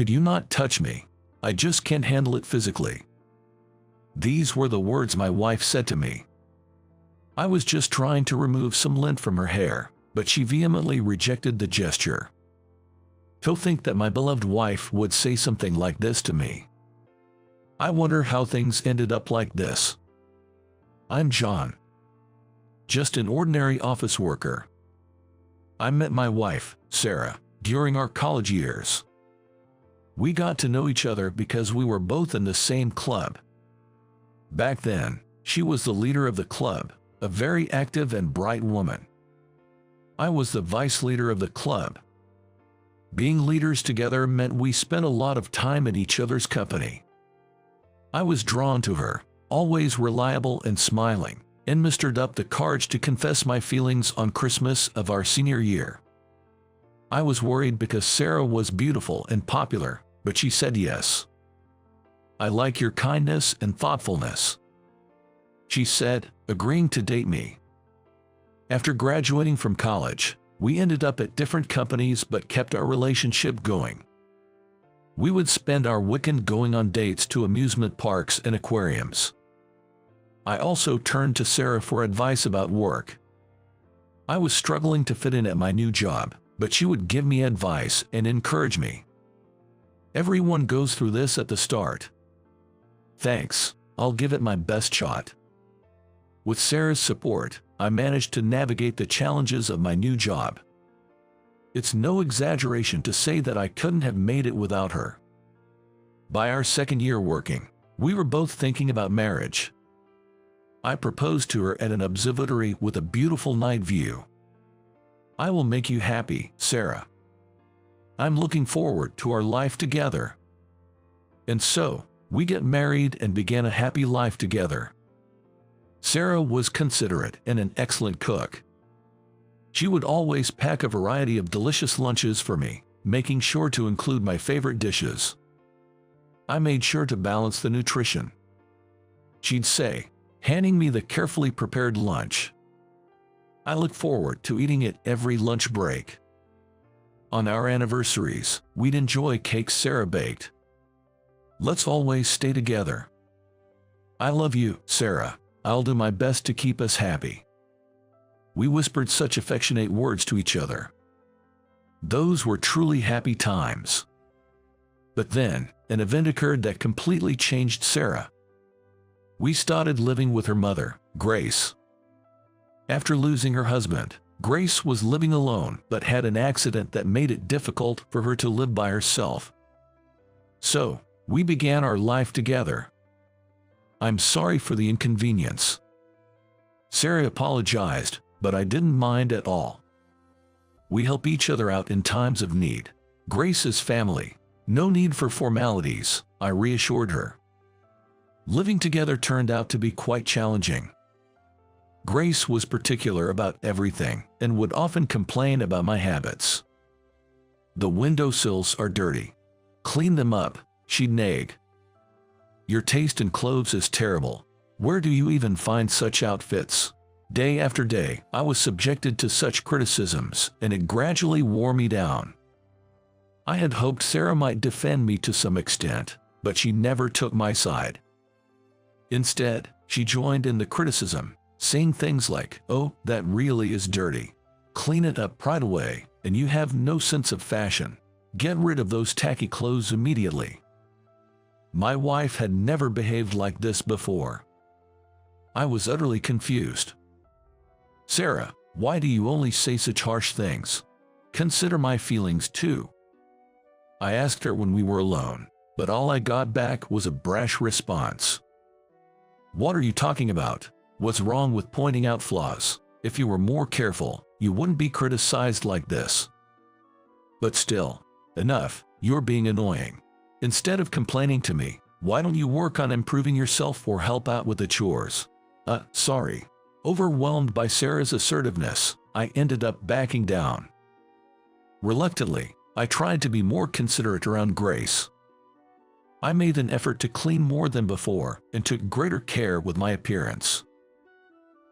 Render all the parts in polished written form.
"Could you not touch me? I just can't handle it physically." These were the words my wife said to me. I was just trying to remove some lint from her hair, but she vehemently rejected the gesture. To think that my beloved wife would say something like this to me. I wonder how things ended up like this. I'm John. Just an ordinary office worker. I met my wife, Sarah, during our college years. We got to know each other because we were both in the same club. Back then, she was the leader of the club, a very active and bright woman. I was the vice leader of the club. Being leaders together meant we spent a lot of time in each other's company. I was drawn to her, always reliable and smiling, and mustered up the courage to confess my feelings on Christmas of our senior year. I was worried because Sarah was beautiful and popular, but she said yes. "I like your kindness and thoughtfulness," she said, agreeing to date me. After graduating from college, we ended up at different companies but kept our relationship going. We would spend our weekend going on dates to amusement parks and aquariums. I also turned to Sarah for advice about work. I was struggling to fit in at my new job, but she would give me advice and encourage me. "Everyone goes through this at the start. Thanks, I'll give it my best shot." With Sarah's support, I managed to navigate the challenges of my new job. It's no exaggeration to say that I couldn't have made it without her. By our second year working, we were both thinking about marriage. I proposed to her at an observatory with a beautiful night view. "I will make you happy, Sarah. I'm looking forward to our life together." And so, we got married and began a happy life together. Sarah was considerate and an excellent cook. She would always pack a variety of delicious lunches for me, making sure to include my favorite dishes. I made sure to balance the nutrition. She'd say, handing me the carefully prepared lunch. I look forward to eating it every lunch break. On our anniversaries, we'd enjoy cakes Sarah baked. "Let's always stay together. I love you, Sarah. I'll do my best to keep us happy." We whispered such affectionate words to each other. Those were truly happy times. But then, an event occurred that completely changed Sarah. We started living with her mother, Grace. After losing her husband, Grace was living alone but had an accident that made it difficult for her to live by herself. So, we began our life together. "I'm sorry for the inconvenience." Sarah apologized, but I didn't mind at all. We help each other out in times of need. Grace is family. No need for formalities, I reassured her. Living together turned out to be quite challenging. Grace was particular about everything and would often complain about my habits. "The windowsills are dirty. Clean them up," she'd nag. "Your taste in clothes is terrible. Where do you even find such outfits?" Day after day, I was subjected to such criticisms, and it gradually wore me down. I had hoped Sarah might defend me to some extent, but she never took my side. Instead, she joined in the criticism, saying things like, "Oh, that really is dirty. Clean it up right away, and you have no sense of fashion. Get rid of those tacky clothes immediately." My wife had never behaved like this before. I was utterly confused. "Sarah, why do you only say such harsh things? Consider my feelings too." I asked her when we were alone, but all I got back was a brash response. "What are you talking about? What's wrong with pointing out flaws? If you were more careful, you wouldn't be criticized like this." But still, enough, you're being annoying. Instead of complaining to me, why don't you work on improving yourself or help out with the chores? Sorry. Overwhelmed by Sarah's assertiveness, I ended up backing down. Reluctantly, I tried to be more considerate around Grace. I made an effort to clean more than before and took greater care with my appearance.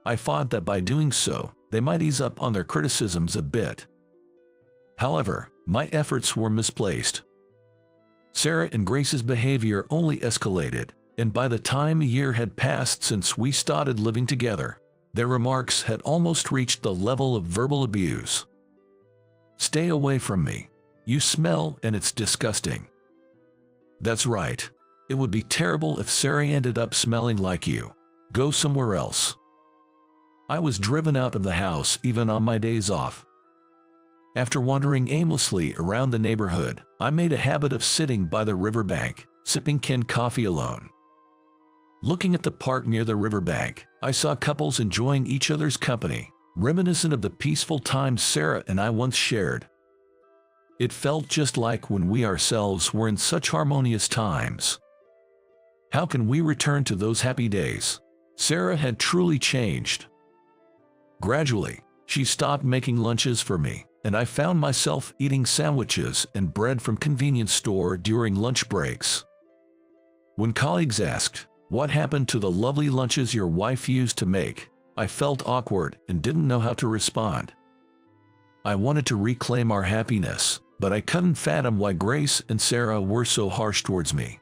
I thought that by doing so, they might ease up on their criticisms a bit. However, my efforts were misplaced. Sarah and Grace's behavior only escalated, and by the time a year had passed since we started living together, their remarks had almost reached the level of verbal abuse. "Stay away from me. You smell and it's disgusting." "That's right. It would be terrible if Sarah ended up smelling like you. Go somewhere else." I was driven out of the house even on my days off. After wandering aimlessly around the neighborhood, I made a habit of sitting by the riverbank, sipping canned coffee alone. Looking at the park near the riverbank, I saw couples enjoying each other's company, reminiscent of the peaceful times Sarah and I once shared. It felt just like when we ourselves were in such harmonious times. How can we return to those happy days? Sarah had truly changed. Gradually, she stopped making lunches for me, and I found myself eating sandwiches and bread from convenience store during lunch breaks. When colleagues asked, "What happened to the lovely lunches your wife used to make?" I felt awkward and didn't know how to respond. I wanted to reclaim our happiness, but I couldn't fathom why Grace and Sarah were so harsh towards me.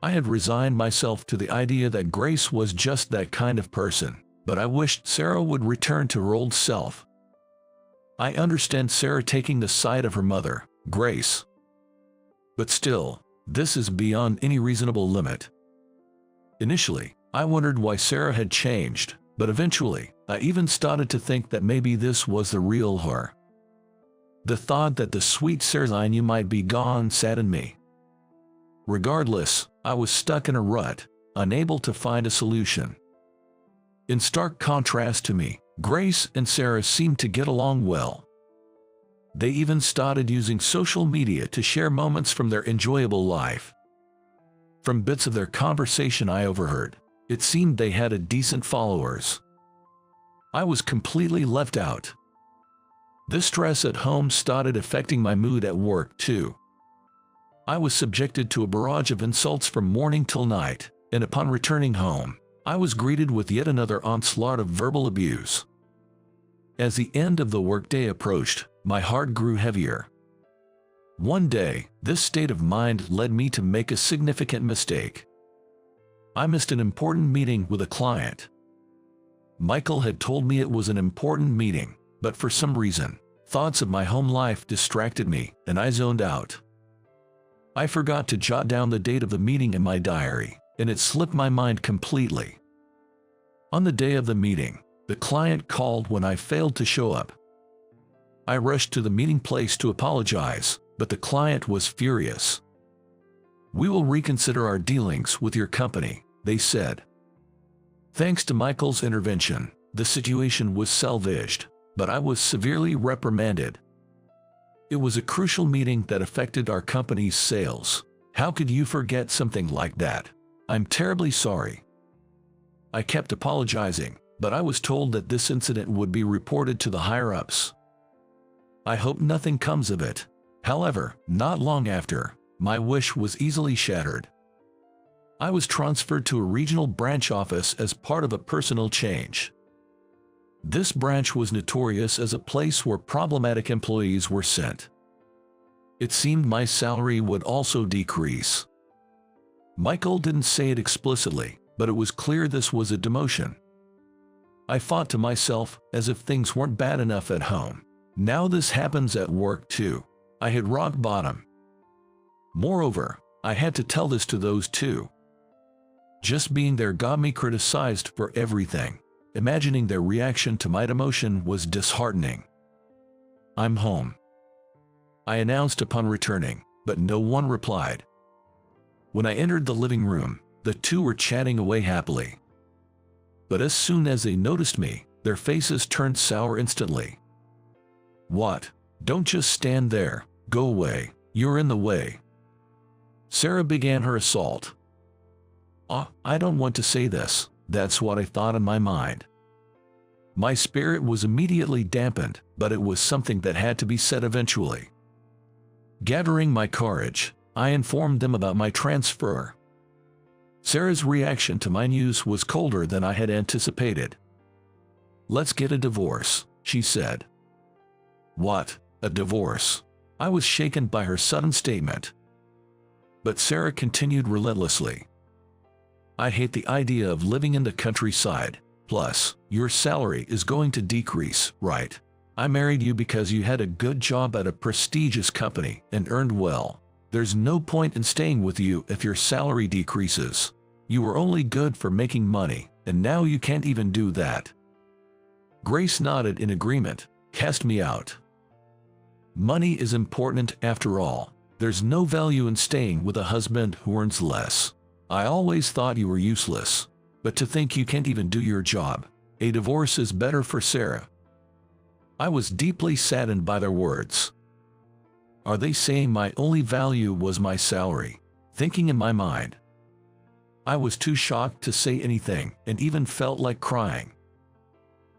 I had resigned myself to the idea that Grace was just that kind of person, but I wished Sarah would return to her old self. I understand Sarah taking the side of her mother, Grace. But still, this is beyond any reasonable limit. Initially, I wondered why Sarah had changed, but eventually, I even started to think that maybe this was the real her. The thought that the sweet Sarah I knew might be gone saddened me. Regardless, I was stuck in a rut, unable to find a solution. In stark contrast to me, Grace and Sarah seemed to get along well. They even started using social media to share moments from their enjoyable life. From bits of their conversation I overheard, it seemed they had a decent followers. I was completely left out. This stress at home started affecting my mood at work too. I was subjected to a barrage of insults from morning till night, and upon returning home, I was greeted with yet another onslaught of verbal abuse. As the end of the workday approached, my heart grew heavier. One day, this state of mind led me to make a significant mistake. I missed an important meeting with a client. Michael had told me it was an important meeting, but for some reason, thoughts of my home life distracted me, and I zoned out. I forgot to jot down the date of the meeting in my diary, and it slipped my mind completely. On the day of the meeting, the client called when I failed to show up. I rushed to the meeting place to apologize, but the client was furious. "We will reconsider our dealings with your company," they said. Thanks to Michael's intervention, the situation was salvaged, but I was severely reprimanded. It was a crucial meeting that affected our company's sales. How could you forget something like that? I'm terribly sorry. I kept apologizing, but I was told that this incident would be reported to the higher-ups. I hope nothing comes of it. However, not long after, my wish was easily shattered. I was transferred to a regional branch office as part of a personal change. This branch was notorious as a place where problematic employees were sent. It seemed my salary would also decrease. Michael didn't say it explicitly, but it was clear this was a demotion. I thought to myself, as if things weren't bad enough at home, now this happens at work too. I hit rock bottom. Moreover, I had to tell this to those two. Just being there got me criticized for everything. Imagining their reaction to my demotion was disheartening. "I'm home," I announced upon returning, but no one replied. When I entered the living room, the two were chatting away happily. But as soon as they noticed me, their faces turned sour instantly. "What? Don't just stand there. Go away. You're in the way." Sarah began her assault. I don't want to say this. That's what I thought in my mind. My spirit was immediately dampened, but it was something that had to be said eventually. Gathering my courage, I informed them about my transfer. Sarah's reaction to my news was colder than I had anticipated. "Let's get a divorce," she said. "What? A divorce?" I was shaken by her sudden statement. But Sarah continued relentlessly. I hate the idea of living in the countryside. Plus, your salary is going to decrease, right? I married you because you had a good job at a prestigious company and earned well. There's no point in staying with you if your salary decreases. You were only good for making money, and now you can't even do that. Grace nodded in agreement. Cast me out. Money is important after all. There's no value in staying with a husband who earns less. I always thought you were useless. But to think you can't even do your job. A divorce is better for Sarah. I was deeply saddened by their words. Are they saying my only value was my salary? Thinking in my mind. I was too shocked to say anything and even felt like crying.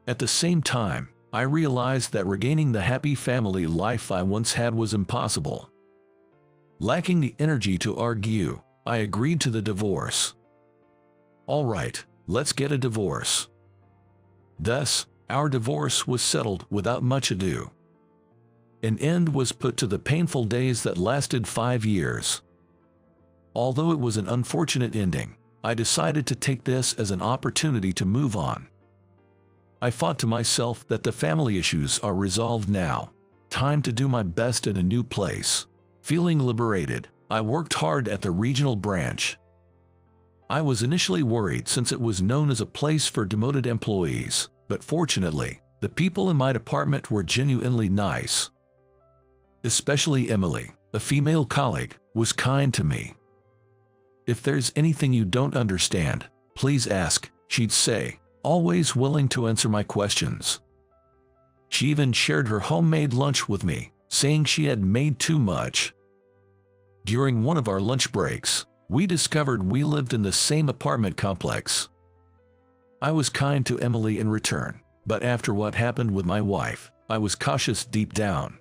At the same time, I realized that regaining the happy family life I once had was impossible. Lacking the energy to argue, I agreed to the divorce. All right, let's get a divorce. Thus, our divorce was settled without much ado. An end was put to the painful days that lasted 5 years. Although it was an unfortunate ending, I decided to take this as an opportunity to move on. I thought to myself that the family issues are resolved now. Time to do my best in a new place. Feeling liberated, I worked hard at the regional branch. I was initially worried since it was known as a place for demoted employees, but fortunately, the people in my department were genuinely nice. Especially Emily, a female colleague, was kind to me. If there's anything you don't understand, please ask, she'd say, always willing to answer my questions. She even shared her homemade lunch with me, saying she had made too much. During one of our lunch breaks, we discovered we lived in the same apartment complex. I was kind to Emily in return, but after what happened with my wife, I was cautious deep down.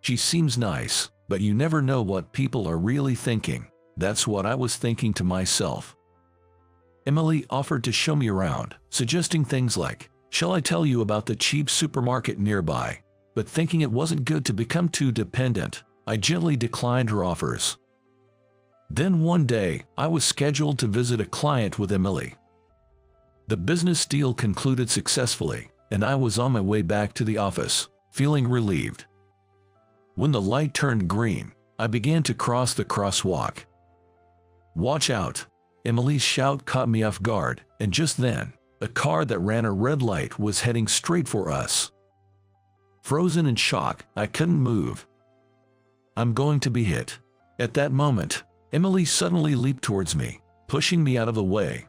She seems nice, but you never know what people are really thinking. That's what I was thinking to myself. Emily offered to show me around, suggesting things like, "Shall I tell you about the cheap supermarket nearby?" But thinking it wasn't good to become too dependent, I gently declined her offers. Then one day, I was scheduled to visit a client with Emily. The business deal concluded successfully, and I was on my way back to the office, feeling relieved. When the light turned green, I began to cross the crosswalk. "Watch out!" Emily's shout caught me off guard, and just then, a car that ran a red light was heading straight for us. Frozen in shock, I couldn't move. I'm going to be hit. At that moment, Emily suddenly leaped towards me, pushing me out of the way.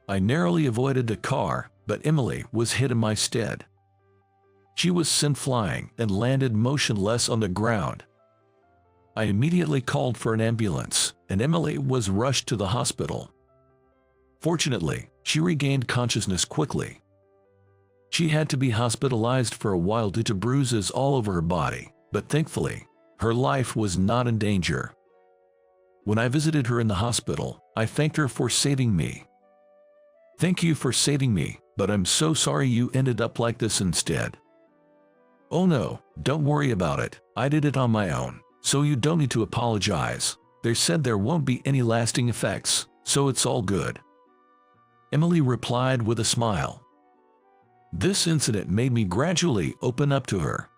I narrowly avoided the car, but Emily was hit in my stead. She was sent flying and landed motionless on the ground. I immediately called for an ambulance, and Emily was rushed to the hospital. Fortunately, she regained consciousness quickly. She had to be hospitalized for a while due to bruises all over her body, but thankfully, her life was not in danger. When I visited her in the hospital, I thanked her for saving me. "Thank you for saving me, but I'm so sorry you ended up like this instead." "Oh no, don't worry about it. I did it on my own, so you don't need to apologize. They said there won't be any lasting effects, so it's all good." Emily replied with a smile. This incident made me gradually open up to her.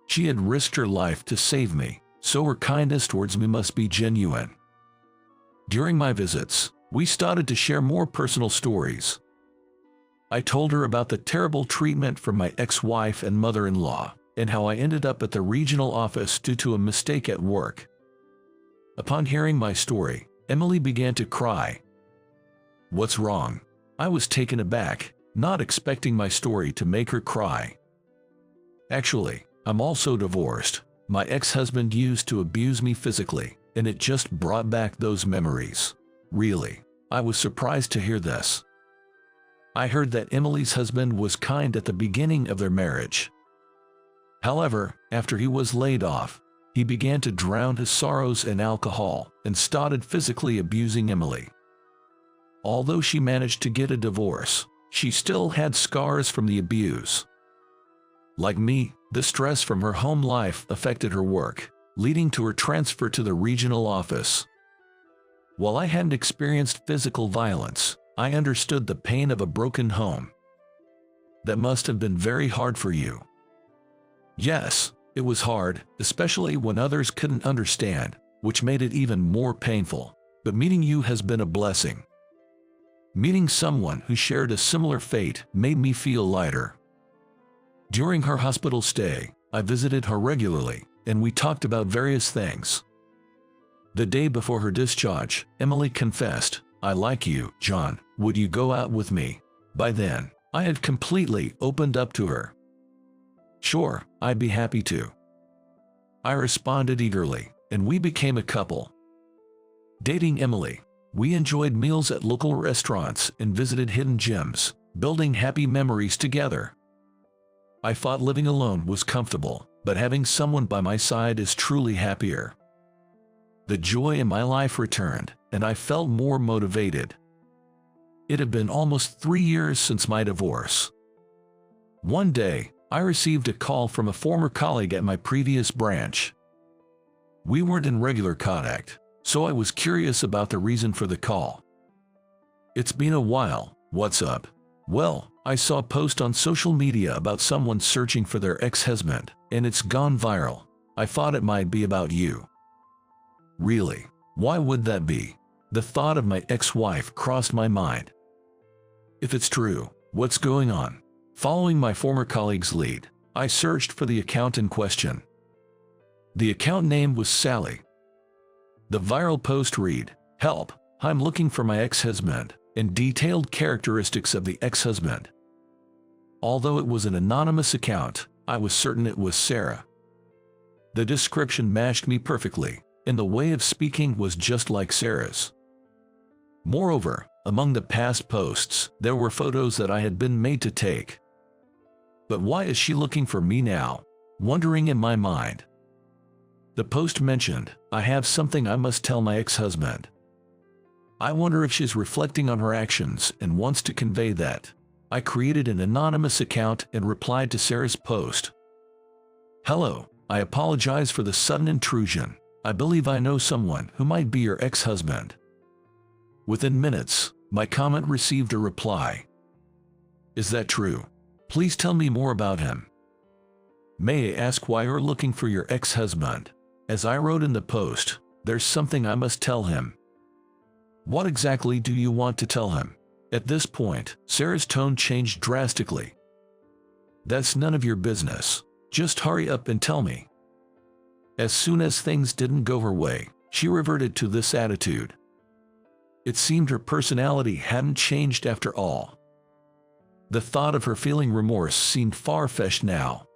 She had risked her life to save me, so her kindness towards me must be genuine. During my visits, we started to share more personal stories. I told her about the terrible treatment from my ex-wife and mother-in-law, and how I ended up at the regional office due to a mistake at work. Upon hearing my story, Emily began to cry. "What's wrong?" I was taken aback, not expecting my story to make her cry. "Actually, I'm also divorced. My ex-husband used to abuse me physically, and it just brought back those memories." Really, I was surprised to hear this. I heard that Emily's husband was kind at the beginning of their marriage. However, after he was laid off, he began to drown his sorrows in alcohol and started physically abusing Emily. Although she managed to get a divorce, she still had scars from the abuse. Like me, the stress from her home life affected her work. leading to her transfer to the regional office. While I hadn't experienced physical violence, I understood the pain of a broken home. That must have been very hard for you. Yes, it was hard, especially when others couldn't understand, which made it even more painful. But meeting you has been a blessing. Meeting someone who shared a similar fate made me feel lighter. During her hospital stay, I visited her regularly, and we talked about various things. The day before her discharge, Emily confessed, "I like you, John. Would you go out with me?" By then, I had completely opened up to her. "Sure, I'd be happy to." I responded eagerly, and we became a couple. Dating Emily, we enjoyed meals at local restaurants and visited hidden gems, building happy memories together. I thought living alone was comfortable, but having someone by my side is truly happier. The joy in my life returned, and I felt more motivated. It had been almost 3 years since my divorce. One day, I received a call from a former colleague at my previous branch. We weren't in regular contact, so I was curious about the reason for the call. "It's been a while, what's up?" "Well, I saw a post on social media about someone searching for their ex-husband, and it's gone viral. I thought it might be about you." "Really? Why would that be?" The thought of my ex-wife crossed my mind. "If it's true, what's going on?" Following my former colleague's lead, I searched for the account in question. The account name was Sally. The viral post read, "Help, I'm looking for my ex-husband," and detailed characteristics of the ex-husband. Although it was an anonymous account, I was certain it was Sarah. The description matched me perfectly, and the way of speaking was just like Sarah's. Moreover, among the past posts, there were photos that I had been made to take. But why is she looking for me now? Wondering in my mind. The post mentioned, "I have something I must tell my ex-husband." I wonder if she's reflecting on her actions and wants to convey that. I created an anonymous account and replied to Sarah's post. "Hello, I apologize for the sudden intrusion. I believe I know someone who might be your ex-husband." Within minutes, my comment received a reply. "Is that true? Please tell me more about him. May I ask why you're looking for your ex-husband? As I wrote in the post, there's something I must tell him." "What exactly do you want to tell him?" At this point, Sarah's tone changed drastically. "That's none of your business. Just hurry up and tell me." As soon as things didn't go her way, she reverted to this attitude. It seemed her personality hadn't changed after all. The thought of her feeling remorse seemed far-fetched now.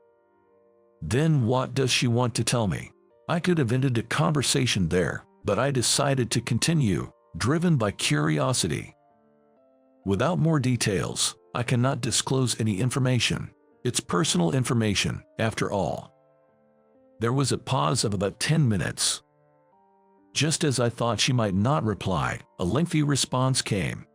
Then what does she want to tell me? I could have ended the conversation there, but I decided to continue, driven by curiosity. "Without more details, I cannot disclose any information. It's personal information, after all." There was a pause of about 10 minutes. Just as I thought she might not reply, a lengthy response came.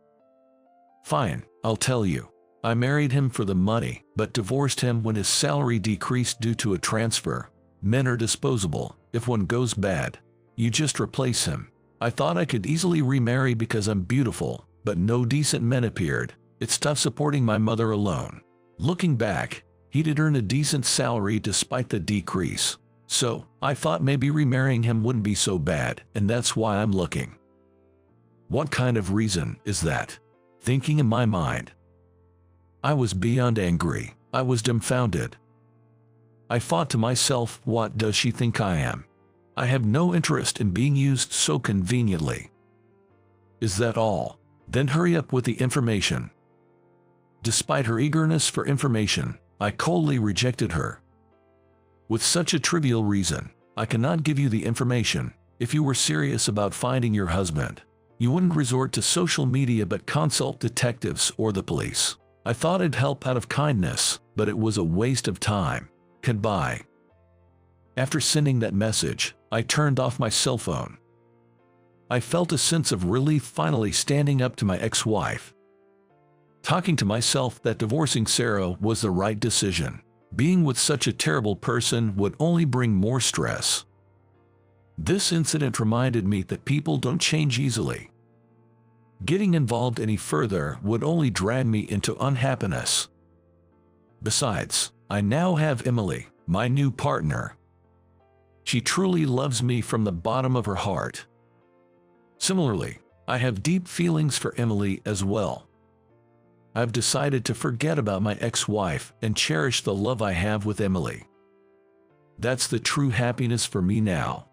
"Fine, I'll tell you. I married him for the money, but divorced him when his salary decreased due to a transfer. Men are disposable. If one goes bad, you just replace him. I thought I could easily remarry because I'm beautiful, but no decent men appeared. It's tough supporting my mother alone. Looking back, he did earn a decent salary despite the decrease. So, I thought maybe remarrying him wouldn't be so bad, and that's why I'm looking." What kind of reason is that? Thinking in my mind. I was beyond angry. I was dumbfounded. I thought to myself, what does she think I am? I have no interest in being used so conveniently. Is that all? Then hurry up with the information. Despite her eagerness for information, I coldly rejected her. With such a trivial reason, I cannot give you the information. If you were serious about finding your husband, you wouldn't resort to social media but consult detectives or the police. I thought it'd help out of kindness, but it was a waste of time. Goodbye. After sending that message, I turned off my cell phone. I felt a sense of relief finally standing up to my ex-wife. Talking to myself that divorcing Sarah was the right decision. Being with such a terrible person would only bring more stress. This incident reminded me that people don't change easily. Getting involved any further would only drag me into unhappiness. Besides, I now have Emily, my new partner. She truly loves me from the bottom of her heart. Similarly, I have deep feelings for Emily as well. I've decided to forget about my ex-wife and cherish the love I have with Emily. That's the true happiness for me now.